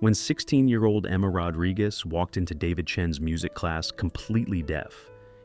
When 16-year-old Emma Rodriguez walked into David Chen's music class completely deaf,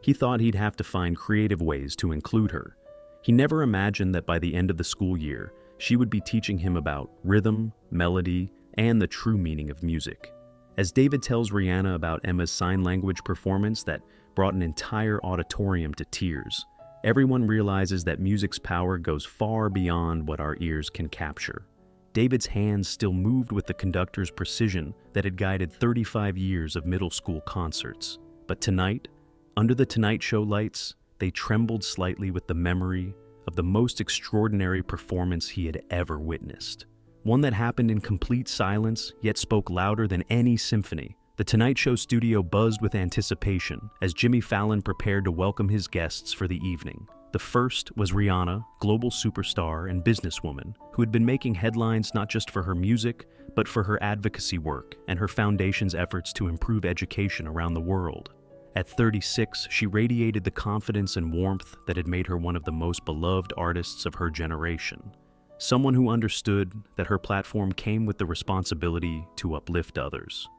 he thought he'd have to find creative ways to include her. He never imagined that by the end of the school year, she would be teaching him about rhythm, melody, and the true meaning of music. As David tells Rihanna about Emma's sign language performance that brought an entire auditorium to tears, everyone realizes that music's power goes far beyond what our ears can capture. David's hands still moved with the conductor's precision that had guided 35 years of middle school concerts. But tonight, under the Tonight Show lights, they trembled slightly with the memory of the most extraordinary performance he had ever witnessed. One that happened in complete silence, yet spoke louder than any symphony. The Tonight Show studio buzzed with anticipation as Jimmy Fallon prepared to welcome his guests for the evening. The first was Rihanna, global superstar and businesswoman, who had been making headlines not just for her music, but for her advocacy work and her foundation's efforts to improve education around the world. At 36, she radiated the confidence and warmth that had made her one of the most beloved artists of her generation. Someone who understood that her platform came with the responsibility to uplift others.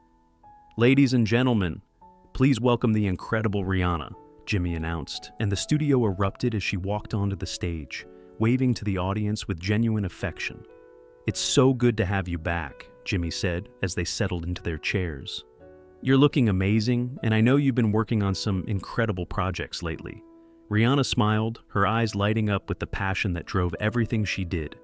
"Ladies and gentlemen, please welcome the incredible Rihanna," Jimmy announced, and the studio erupted as she walked onto the stage, waving to the audience with genuine affection. "It's so good to have you back," Jimmy said as they settled into their chairs. "You're looking amazing, and I know you've been working on some incredible projects lately." Rihanna smiled, her eyes lighting up with the passion that drove everything she did.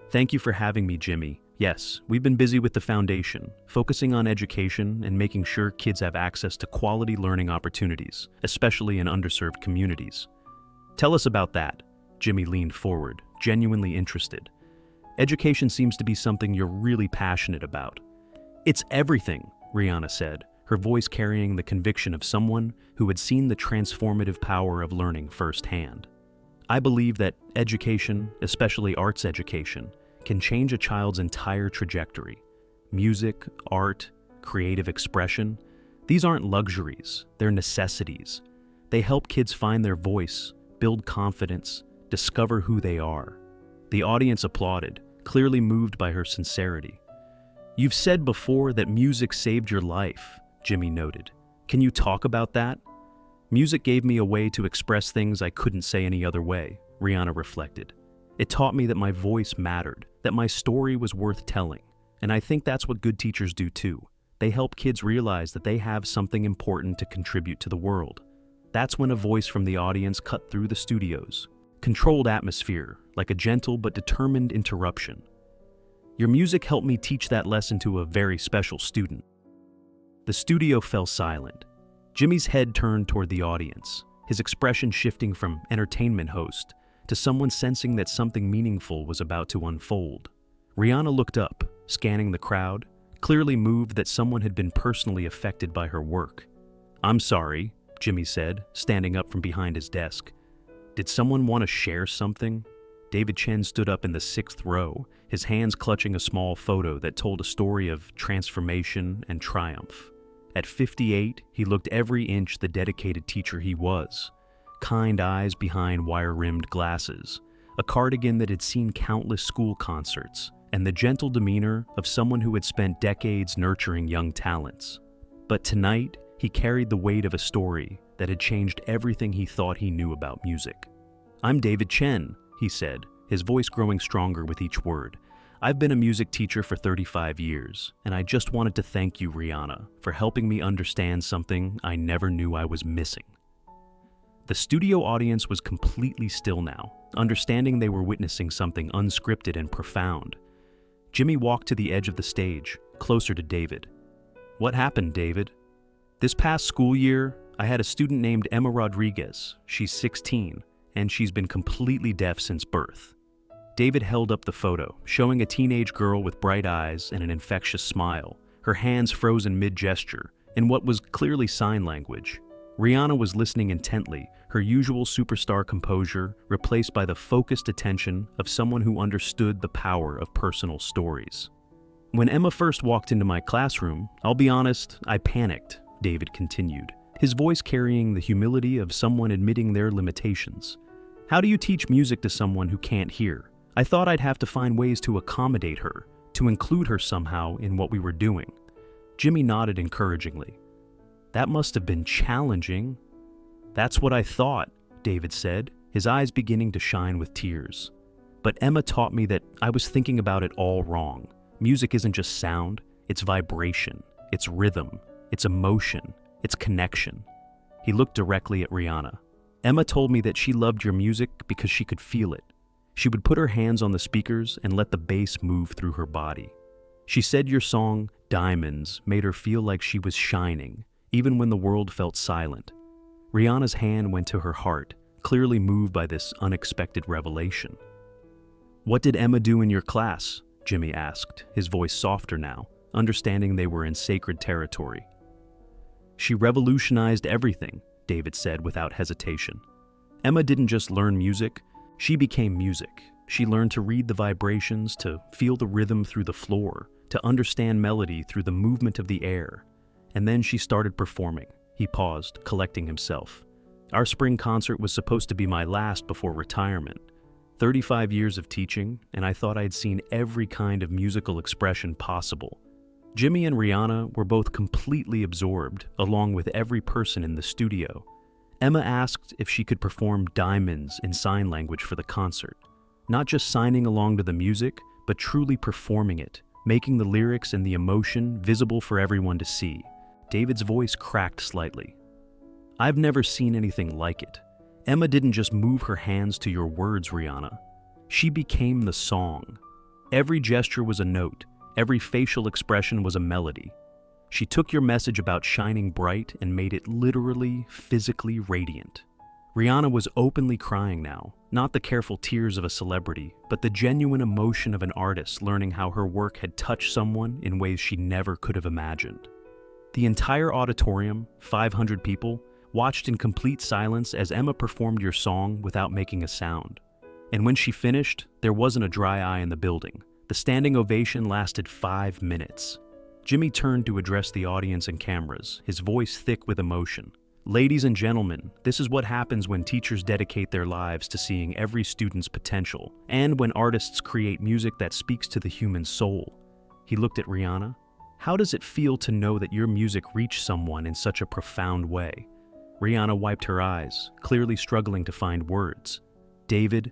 "Thank you for having me, Jimmy. Yes, we've been busy with the foundation, focusing on education and making sure kids have access to quality learning opportunities, especially in underserved communities." "Tell us about that." Jimmy leaned forward, genuinely interested. "Education seems to be something you're really passionate about." "It's everything," Rihanna said, her voice carrying the conviction of someone who had seen the transformative power of learning firsthand. "I believe that education, especially arts education, can change a child's entire trajectory. Music, art, creative expression, these aren't luxuries, they're necessities. They help kids find their voice, build confidence, discover who they are." The audience applauded, clearly moved by her sincerity. "You've said before that music saved your life," Jimmy noted. "Can you talk about that?" "Music gave me a way to express things I couldn't say any other way," Rihanna reflected. "It taught me that my voice mattered, that my story was worth telling. And I think that's what good teachers do too. They help kids realize that they have something important to contribute to the world." That's when a voice from the audience cut through the studio's controlled atmosphere, like a gentle but determined interruption. "Your music helped me teach that lesson to a very special student." The studio fell silent. Jimmy's head turned toward the audience, his expression shifting from entertainment host to someone sensing that something meaningful was about to unfold. Rihanna looked up, scanning the crowd, clearly moved that someone had been personally affected by her work. "I'm sorry," Jimmy said, standing up from behind his desk. "Did someone want to share something?" David Chen stood up in the 6th row, his hands clutching a small photo that told a story of transformation and triumph. At 58, he looked every inch the dedicated teacher he was. Kind eyes behind wire-rimmed glasses, a cardigan that had seen countless school concerts, and the gentle demeanor of someone who had spent decades nurturing young talents. But tonight, he carried the weight of a story that had changed everything he thought he knew about music. "I'm David Chen," he said, his voice growing stronger with each word. "I've been a music teacher for 35 years, and I just wanted to thank you, Rihanna, for helping me understand something I never knew I was missing." The studio audience was completely still now, understanding they were witnessing something unscripted and profound. Jimmy walked to the edge of the stage, closer to David. "What happened, David?" "This past school year, I had a student named Emma Rodriguez. She's 16, and she's been completely deaf since birth." David held up the photo, showing a teenage girl with bright eyes and an infectious smile, her hands frozen mid-gesture, in what was clearly sign language. Rihanna was listening intently, her usual superstar composure replaced by the focused attention of someone who understood the power of personal stories. "When Emma first walked into my classroom, I'll be honest, I panicked," David continued, his voice carrying the humility of someone admitting their limitations. "How do you teach music to someone who can't hear? I thought I'd have to find ways to accommodate her, to include her somehow in what we were doing. Jimmy nodded encouragingly. That must have been challenging. That's what I thought, David said, his eyes beginning to shine with tears. But Emma taught me that I was thinking about it all wrong. Music isn't just sound, it's vibration, it's rhythm, it's emotion, it's connection. He looked directly at Rihanna. Emma told me that she loved your music because she could feel it. She would put her hands on the speakers and let the bass move through her body. She said your song, Diamonds, made her feel like she was shining, even when the world felt silent. Rihanna's hand went to her heart, clearly moved by this unexpected revelation. What did Emma do in your class? Jimmy asked, his voice softer now, understanding they were in sacred territory. She revolutionized everything, David said without hesitation. Emma didn't just learn music, she became music. She learned to read the vibrations, to feel the rhythm through the floor, to understand melody through the movement of the air. And then she started performing. He paused, collecting himself. Our spring concert was supposed to be my last before retirement. 35 years of teaching, and I thought I'd seen every kind of musical expression possible. Jimmy and Rihanna were both completely absorbed, along with every person in the studio. Emma asked if she could perform Diamonds in sign language for the concert. Not just signing along to the music, but truly performing it, making the lyrics and the emotion visible for everyone to see. David's voice cracked slightly. I've never seen anything like it. Emma didn't just move her hands to your words, Rihanna. She became the song. Every gesture was a note. Every facial expression was a melody. She took your message about shining bright and made it literally, physically radiant. Rihanna was openly crying now, not the careful tears of a celebrity, but the genuine emotion of an artist learning how her work had touched someone in ways she never could have imagined. The entire auditorium, 500 people, watched in complete silence as Emma performed your song without making a sound. And when she finished, there wasn't a dry eye in the building. The standing ovation lasted 5 minutes. Jimmy turned to address the audience and cameras, his voice thick with emotion. Ladies and gentlemen, this is what happens when teachers dedicate their lives to seeing every student's potential, and when artists create music that speaks to the human soul. He looked at Rihanna. How does it feel to know that your music reached someone in such a profound way? Rihanna wiped her eyes, clearly struggling to find words. David,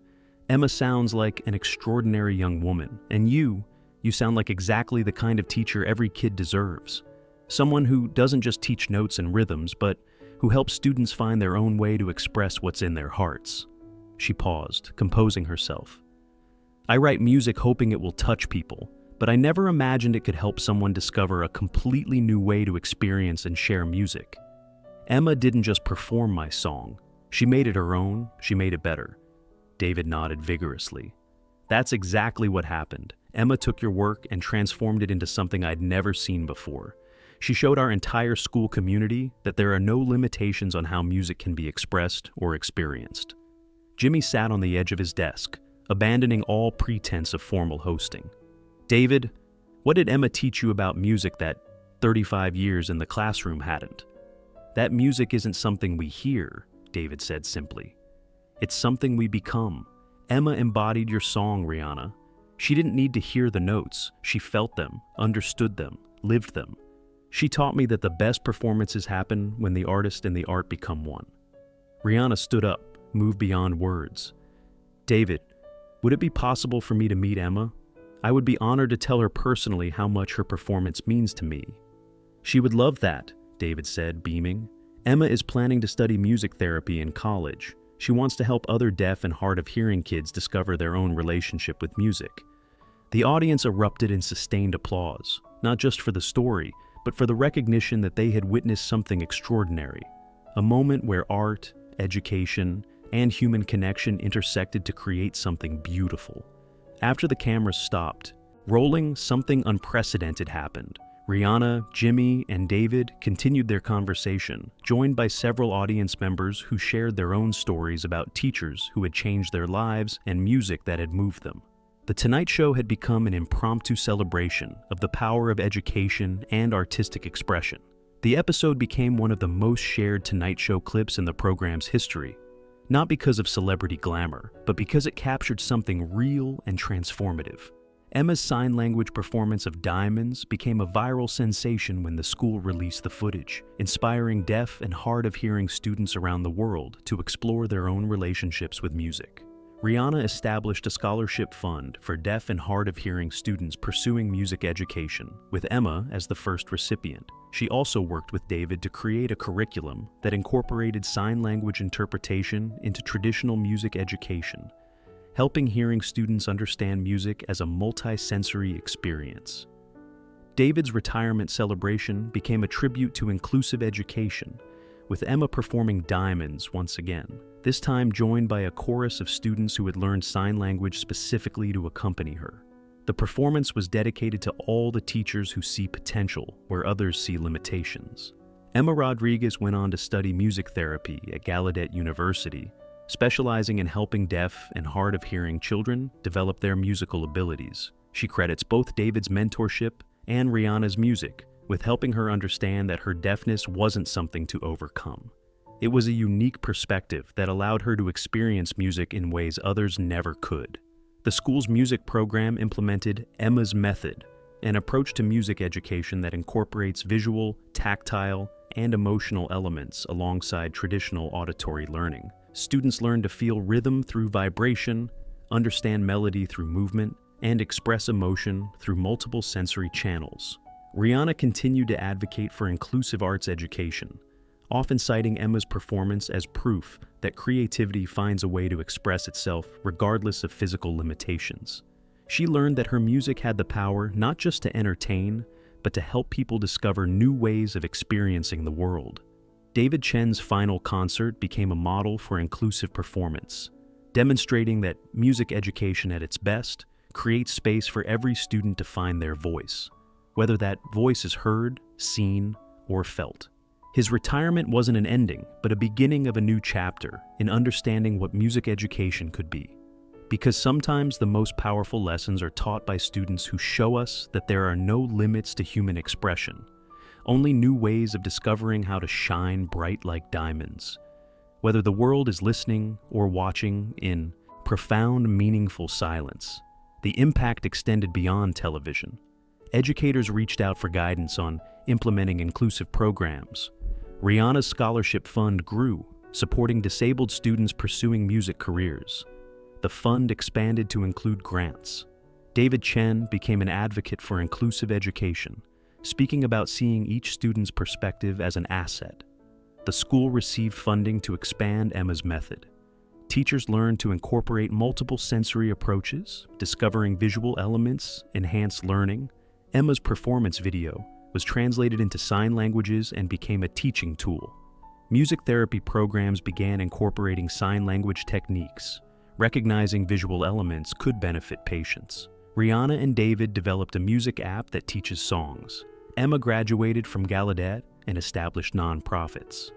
Emma sounds like an extraordinary young woman, and you sound like exactly the kind of teacher every kid deserves. Someone who doesn't just teach notes and rhythms, but who helps students find their own way to express what's in their hearts. She paused, composing herself. I write music hoping it will touch people, but I never imagined it could help someone discover a completely new way to experience and share music. Emma didn't just perform my song. She made it her own, she made it better. David nodded vigorously. That's exactly what happened. Emma took your work and transformed it into something I'd never seen before. She showed our entire school community that there are no limitations on how music can be expressed or experienced. Jimmy sat on the edge of his desk, abandoning all pretense of formal hosting. David, what did Emma teach you about music that 35 years in the classroom hadn't? That music isn't something we hear, David said simply. It's something we become. Emma embodied your song, Rihanna. She didn't need to hear the notes. She felt them, understood them, lived them. She taught me that the best performances happen when the artist and the art become one. Rihanna stood up, moved beyond words. David, would it be possible for me to meet Emma? I would be honored to tell her personally how much her performance means to me. She would love that, David said, beaming. Emma is planning to study music therapy in college. She wants to help other deaf and hard of hearing kids discover their own relationship with music. The audience erupted in sustained applause, not just for the story, but for the recognition that they had witnessed something extraordinary. A moment where art, education, and human connection intersected to create something beautiful. After the cameras stopped, rolling, something unprecedented happened. Rihanna, Jimmy, and David continued their conversation, joined by several audience members who shared their own stories about teachers who had changed their lives and music that had moved them. The Tonight Show had become an impromptu celebration of the power of education and artistic expression. The episode became one of the most shared Tonight Show clips in the program's history, not because of celebrity glamour, but because it captured something real and transformative. Emma's sign language performance of Diamonds became a viral sensation when the school released the footage, inspiring deaf and hard-of-hearing students around the world to explore their own relationships with music. Rihanna established a scholarship fund for deaf and hard-of-hearing students pursuing music education, with Emma as the first recipient. She also worked with David to create a curriculum that incorporated sign language interpretation into traditional music education, helping hearing students understand music as a multi-sensory experience. David's retirement celebration became a tribute to inclusive education, with Emma performing Diamonds once again, this time joined by a chorus of students who had learned sign language specifically to accompany her. The performance was dedicated to all the teachers who see potential where others see limitations. Emma Rodriguez went on to study music therapy at Gallaudet University, specializing in helping deaf and hard-of-hearing children develop their musical abilities. She credits both David's mentorship and Rihanna's music with helping her understand that her deafness wasn't something to overcome. It was a unique perspective that allowed her to experience music in ways others never could. The school's music program implemented Emma's Method, an approach to music education that incorporates visual, tactile, and emotional elements alongside traditional auditory learning. Students learn to feel rhythm through vibration, understand melody through movement, and express emotion through multiple sensory channels. Rihanna continued to advocate for inclusive arts education, often citing Emma's performance as proof that creativity finds a way to express itself regardless of physical limitations. She learned that her music had the power not just to entertain, but to help people discover new ways of experiencing the world. David Chen's final concert became a model for inclusive performance, demonstrating that music education at its best creates space for every student to find their voice, whether that voice is heard, seen, or felt. His retirement wasn't an ending, but a beginning of a new chapter in understanding what music education could be. Because sometimes the most powerful lessons are taught by students who show us that there are no limits to human expression, only new ways of discovering how to shine bright like diamonds. Whether the world is listening or watching in profound, meaningful silence, the impact extended beyond television. Educators reached out for guidance on implementing inclusive programs. Rihanna's scholarship fund grew, supporting disabled students pursuing music careers. The fund expanded to include grants. David Chen became an advocate for inclusive education, speaking about seeing each student's perspective as an asset. The school received funding to expand Emma's Method. Teachers learned to incorporate multiple sensory approaches, discovering visual elements, enhanced learning. Emma's performance video was translated into sign languages and became a teaching tool. Music therapy programs began incorporating sign language techniques, recognizing visual elements could benefit patients. Rihanna and David developed a music app that teaches songs. Emma graduated from Gallaudet and established nonprofits.